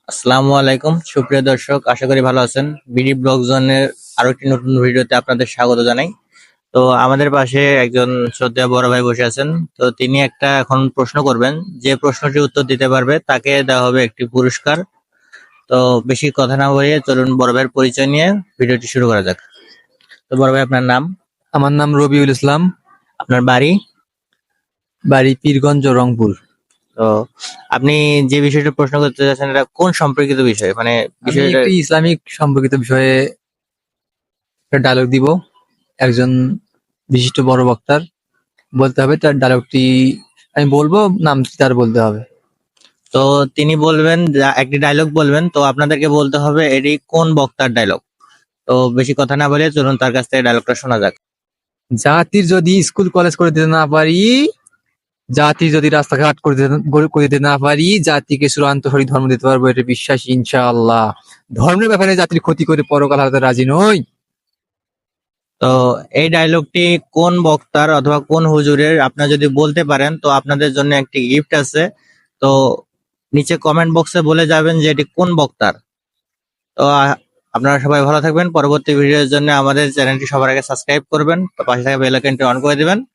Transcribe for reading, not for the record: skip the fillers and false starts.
আসসালামু আলাইকুম সুপ্রিয় দর্শক, আশা করি ভালো আছেন। বিডি ব্লগ জোনের আরো একটি নতুন ভিডিওতে আপনাদের স্বাগত জানাই। তো আমাদের পাশে একজন শ্রদ্ধেয় বড় ভাই বসে আছেন। তো তিনি একটা এখন প্রশ্ন করবেন, যে প্রশ্নটির উত্তর দিতে পারবে তাকে দেওয়া হবে একটি পুরস্কার। তো বেশি কথা না বলিয়ে চলুন বড় ভাইয়ের পরিচয় নিয়ে ভিডিওটি শুরু করা যাক। তো বড় ভাই, আপনার নাম? আমার নাম রবিউল ইসলাম, আপনার বাড়ি? বাড়ি পীরগঞ্জ, রংপুর। তো আপনি যে বিষয়টা প্রশ্ন করতে চাচ্ছেন এটা কোন সম্পর্কিত বিষয়, মানে আমি বিষয়টা? একটি ইসলামিক সম্পর্কিত বিষয়ে একটা ডায়লগ দিব। একজন বিশিষ্ট বড় বক্তার বলতে হবে, তার ডায়লগটি আমি বলবো, নাম তার বলতে হবে। তো তিনি বলবেন, একটি ডায়লগ বলবেন, তো আপনাদেরকে বলতে হবে এটি কোন বক্তার ডায়লগ। তো বেশি কথা না বলে চলুন তার কাছ থেকে ডায়লগটা শোনা যাক। জাতির যদি স্কুল কলেজ করে দিতে না পারি, জাতির যদি রাস্তাঘাট করে দিতে না পারি, জাতিকে চূড়ান্ত সঠিক ধর্ম দিতে পারবো, এটা বিশ্বাস ইনশাআল্লাহ। ধর্মের ব্যাপারে জাতির ক্ষতি করে পরকাল হারাতে রাজি নই। তো এই ডায়লগটি কোন বক্তার অথবা কোন হুজুরের আপনারা যদি বলতে পারেন তো আপনাদের জন্য একটি গিফট আছে। তো নিচে কমেন্ট বক্সে বলে যাবেন যে এটি কোন বক্তার। তো আপনারা সবাই ভালো থাকবেন। পরবর্তী ভিডিওর জন্য আমাদের চ্যানেলটি সবার আগে সাবস্ক্রাইব করবেন, পাশে থাকা বেল আইকনটি অন করে দিবেন।